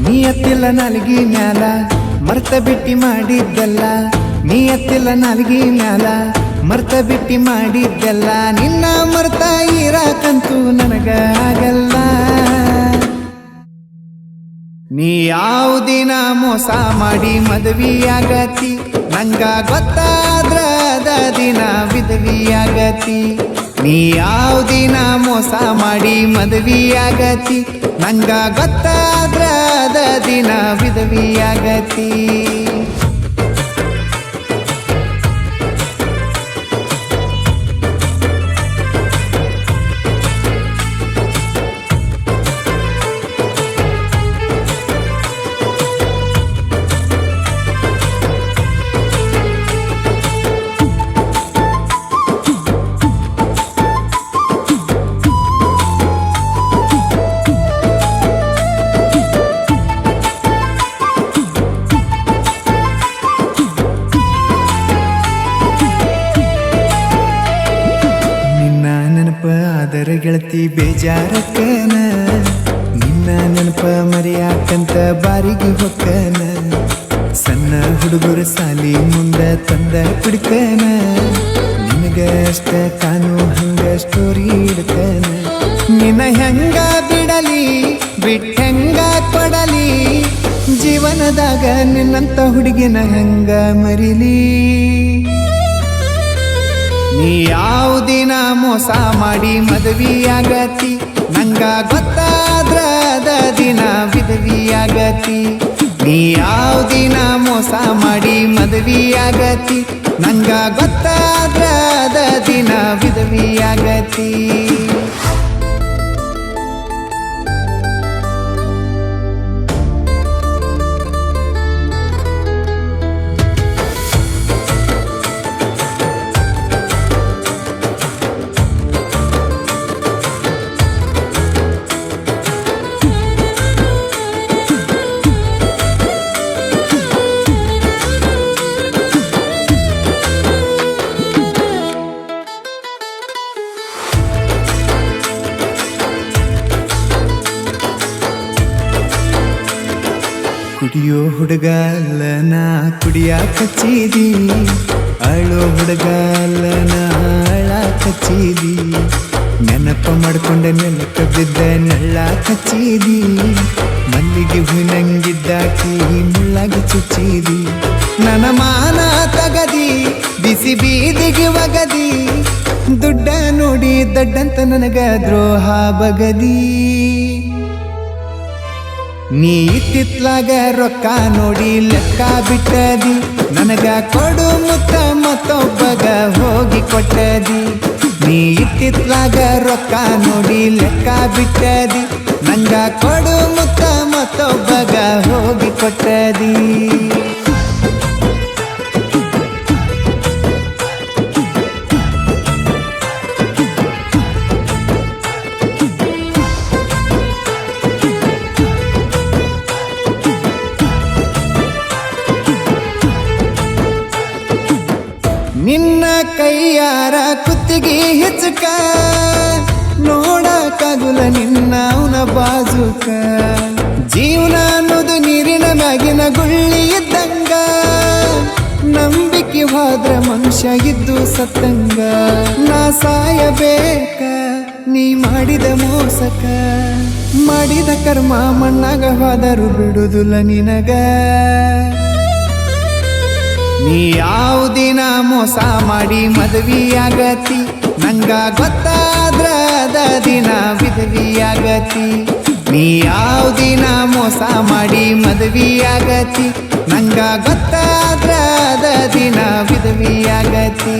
ನೀ ಎತ್ತಿಲ್ಲ ನಾಲ್ಗಿ ಮ್ಯಾಲ ಮರ್ತ ಬಿಟ್ಟಿ ಮಾಡಿದ್ದೆಲ್ಲ, ನೀ ಎತ್ತಿಲ್ಲ ನಾಲ್ಗಿ ಮ್ಯಾಲ ಮರ್ತ ಬಿಟ್ಟಿ ಮಾಡಿದ್ದೆಲ್ಲ, ನಿನ್ನ ಮರ್ತ ಇರಾಕಂತೂ ನನಗ ಆಗಲ್ಲ. ನೀ ಯಾವ ದಿನ ಮೋಸ ಮಾಡಿ ಮದುವೆಯಾಗತಿ, ನಂಗ ಗೊತ್ತಾದ್ರ ಅದ ದಿನ ವಿಧವಿಯಾಗತಿ. ನೀ ಯಾವ ದಿನ ಮೋಸ ಮಾಡಿ ಮದುವೆಯಾಗತಿ, ನಂಗ ಗೊತ್ತಾದ್ರ ಅದ ದಿನ ವಿಧವಿಯಾಗತಿ. ಅದರ ಗೆಳತಿ ಬೇಜಾರಕ್ಕನ, ನಿನ್ನ ನೆನಪ ಮರೆಯಾಕಂತ ಬಾರಿಗೆ ಹೊಕ್ಕನ. ಸಣ್ಣ ಹುಡುಗರ ಸಾಲಿ ಮುಂದ ತಂದ ಕುಡ್ಕನ, ನಿನಗ ಅಷ್ಟ ಕಾನು ಹಂಗ ಸ್ಟೋರಿ ಇಡ್ಕನ. ನಿನ್ನ ಹೆಂಗ ಬಿಡಲಿ ಬಿಟ್ಟೆಂಗ ಕೊಡಲಿ, ಜೀವನದಾಗ ನಿನ್ನಂತ ಹುಡುಗಿನ ಹೆಂಗ ಮರಿಲಿ. ನೀ ಯಾವ ದಿನ ಮೋಸ ಮಾಡಿ ಮದುವೆಯಾಗತಿ, ನಂಗ ಗೊತ್ತಾದ್ರ ಅದ ದಿನ ವಿಧವಿಯಾಗತಿ. ನೀ ಯಾವ ದಿನ ಮೋಸ ಮಾಡಿ ಮದುವೆಯಾಗತಿ, ನಂಗ ಗೊತ್ತಾದ್ರ ಅದ ದಿನ ವಿಧವಿಯಾಗತಿ. ಕುಡಿಯೋ ಹುಡುಗ ಅಲ್ಲ ನಾ ಕುಡಿಯಾಕ ಹಚ್ಚಿದಿ, ಅಳೋ ಹುಡುಗ ಅಲ್ಲ ನಾ ಅಳಾಕ ಹಚ್ಚಿದಿ. ನೆನಪ ಮಾಡ್ಕೊಂಡೆ ನೆಲಕ್ಕ ಬಿದ್ದ ನೆಳ್ಳಾಕ ಹಚ್ಚಿದಿ, ಮಲ್ಲಿಗೆ ಹೂನಂಗಿದ್ದಾಕಿ ಮುಳ್ಳಾಗಿ ಚುಚ್ಚಿದಿ. ನನ್ನ ಮಾನ ತಗದಿ ಬಿಸಿ ಬೀದಿಗೆ ಒಗದಿ, ದುಡ್ಡ ನೋಡಿ ದಡ್ಡಂತ ನನಗ ದ್ರೋಹ ಬಗದಿ. ನೀ ಇತ್ತಿತ್ಲಾಗ ರೊಕ್ಕ ನೋಡಿ ಲೆಕ್ಕ ಬಿಟ್ಟದಿ, ನನಗ ಕೊಡು ಮುತ್ತ ಮತ್ತೊಬ್ಬಗ ಹೋಗಿ ಕೊಟ್ಟದಿ. ನೀ ಇತ್ತಿತ್ಲಾಗ ರೊಕ್ಕ ನೋಡಿ ಲೆಕ್ಕ ಬಿಟ್ಟದಿ, ನಂಗ ಕೊಡು ಮುತ್ತ ಮತ್ತೊಬ್ಬಗ ಹೋಗಿ ಕೊಟ್ಟದಿ. ನಿನ್ನ ಕೈಯಾರ ಕುತ್ತಿಗೆ ಹೆಚ್ಚಕ, ನೋಡಕ್ಕಾಗುಲ ನಿನ್ನ ಅವನ ಬಾಜುಕ. ಜೀವನ ಅನ್ನೋದು ನೀರಿನ ಮ್ಯಾಗಿನ ಗುಳ್ಳಿ ಇದ್ದಂಗ, ನಂಬಿಕೆ ಹೋದ್ರ ಮನುಷ್ಯ ಇದ್ದು ಸತ್ತಂಗ. ನಾ ಸಾಯಬೇಕ ನೀ ಮಾಡಿದ ಮೋಸಕ, ಮಾಡಿದ ಕರ್ಮ ಮಣ್ಣಾಗ ಹೋದರು ಬಿಡುದಿಲ್ಲ ನಿನಗ. ನೀ ಯಾವ ದಿನ ಮೋಸ ಮಾಡಿ ಮದುವೆಯಾಗತಿ, ನಂಗ ಗೊತ್ತಾದ್ರ ಅದ ದಿನ ವಿಧವಿಯಾಗತಿ. ನೀ ಯಾವ ದಿನ ಮೋಸ ಮಾಡಿ ಮದುವೆಯಾಗತಿ, ನಂಗ ಗೊತ್ತಾದ್ರ ಅದ ದಿನ ವಿಧವಿಯಾಗತಿ.